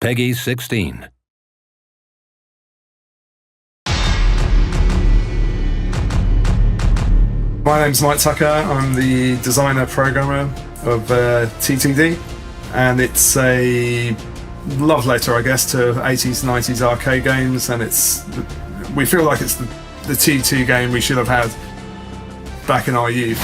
Peggy 16. My name's Mike Tucker. I'm the designer programmer of TTD, and it's a love letter, I guess, to 80s, 90s arcade games, and we feel like it's the T2 game we should have had back in our youth.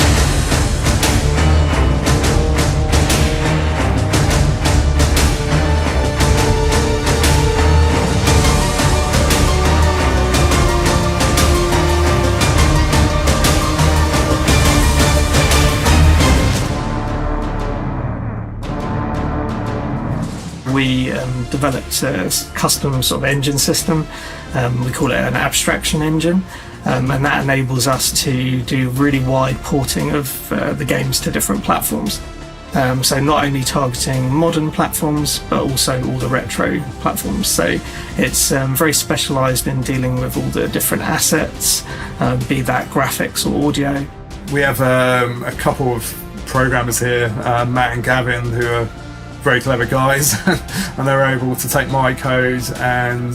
We developed a custom sort of engine system. We call it an abstraction engine, and that enables us to do really wide porting of the games to different platforms. So not only targeting modern platforms, but also all the retro platforms. So it's very specialised in dealing with all the different assets, be that graphics or audio. We have a couple of programmers here, Matt and Gavin, who are very clever guys, and they're able to take my code and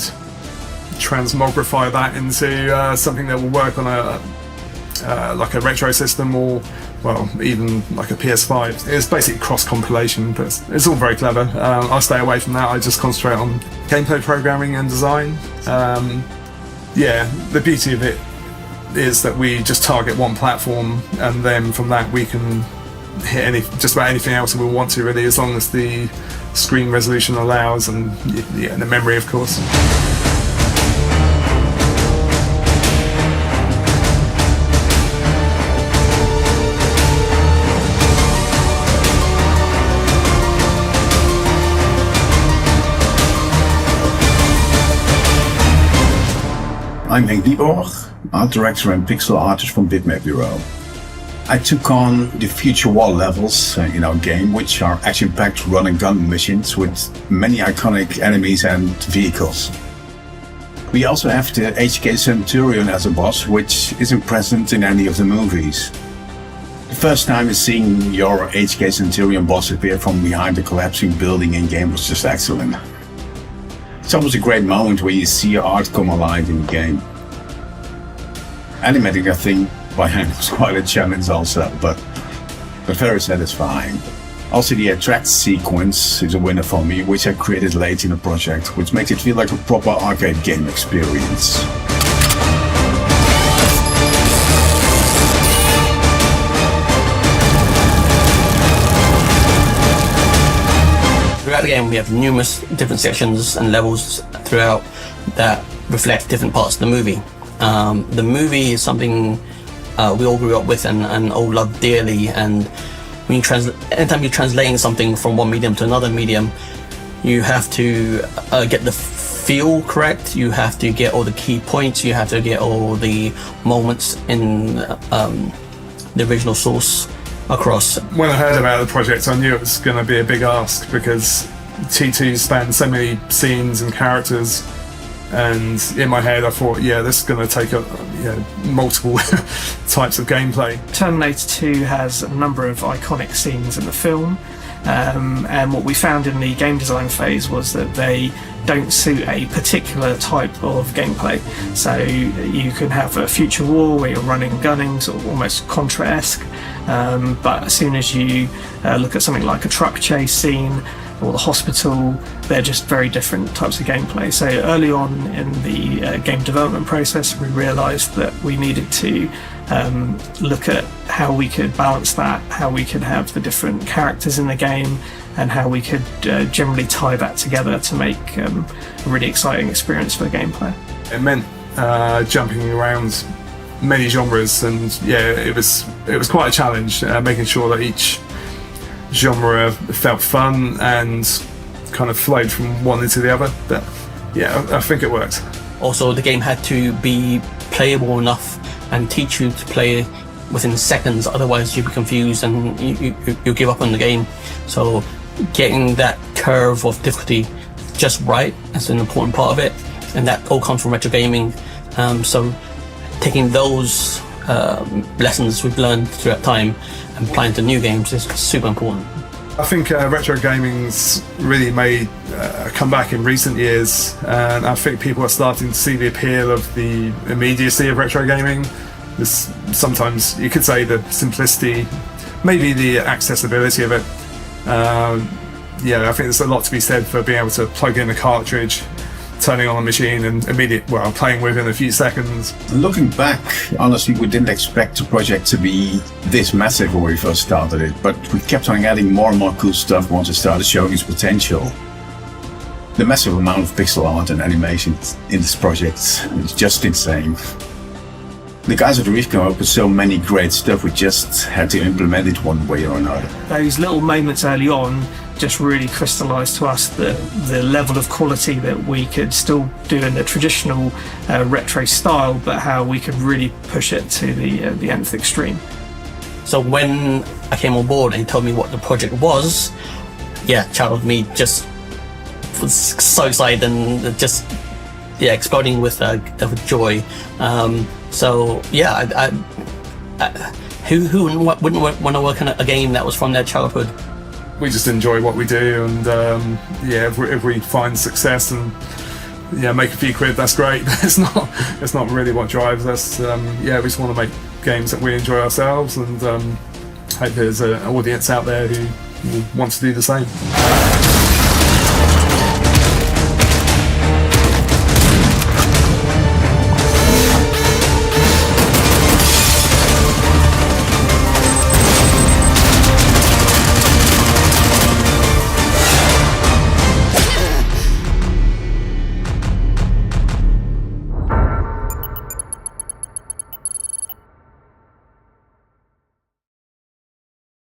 transmogrify that into something that will work on like a retro system, or well, even like a PS5. It's basically cross compilation, but it's all very clever. I stay away from that. I just concentrate on gameplay programming and design. Yeah, the beauty of it is that we just target one platform, and then from that we can hit just about anything else we want to, really, as long as the screen resolution allows, and yeah, the memory, of course. I'm Henk Dieborg, art director and pixel artist from Bitmap Bureau. I took on the future war levels in our game, which are action-packed run-and-gun missions with many iconic enemies and vehicles. We also have the HK Centurion as a boss, which isn't present in any of the movies. The first time seeing your HK Centurion boss appear from behind a collapsing building in-game was just excellent. It's almost a great moment when you see your art come alive in the game. Animating a thing by hand was quite a challenge also, but very satisfying. Also, the attract sequence is a winner for me, which I created late in the project, which makes it feel like a proper arcade game experience. Throughout the game we have numerous different sections and levels throughout that reflect different parts of the movie. The movie is something we all grew up with and all love dearly, and when anytime you're translating something from one medium to another medium, you have to get the feel correct, you have to get all the key points, you have to get all the moments in the original source across. When I heard about the project, I knew it was going to be a big ask, because T2 spans so many scenes and characters, and in my head I thought, yeah, this is going to take multiple types of gameplay. Terminator 2 has a number of iconic scenes in the film, and what we found in the game design phase was that they don't suit a particular type of gameplay. So you can have a future war where you're running, gunning, sort of almost Contra-esque, but as soon as you look at something like a truck chase scene or the hospital, they're just very different types of gameplay. So early on in the game development process, we realised that we needed to look at how we could balance that, how we could have the different characters in the game, and how we could generally tie that together to make a really exciting experience for the gameplay. It meant jumping around many genres, and yeah, it was quite a challenge, making sure that each genre felt fun and kind of flowed from one into the other. But yeah, I think it worked. Also, the game had to be playable enough and teach you to play within seconds, otherwise you'd be confused and you give up on the game. So getting that curve of difficulty just right is an important part of it, and that all comes from retro gaming. So taking those lessons we've learned throughout time and applying to new games is super important. I think retro gaming's really made a comeback in recent years, and I think people are starting to see the appeal of the immediacy of retro gaming. This, sometimes you could say the simplicity, maybe the accessibility of it. Yeah, I think there's a lot to be said for being able to plug in a cartridge, turning on a machine, and playing within a few seconds. Looking back, honestly, we didn't expect the project to be this massive when we first started it, but we kept on adding more and more cool stuff once it started showing its potential. The massive amount of pixel art and animation in this project is just insane. The guys at Reef came up with so many great stuff, we just had to implement it one way or another. Those little moments early on just really crystallised to us the level of quality that we could still do in the traditional retro style, but how we could really push it to the nth extreme. So when I came on board and he told me what the project was, yeah, childhood me just was so excited and just exploding with joy. So yeah, who wouldn't want to work on a game that was from their childhood? We just enjoy what we do, and if we find success and make a few quid, that's great. It's not really what drives us. We just want to make games that we enjoy ourselves, and hope there's an audience out there who will want to do the same.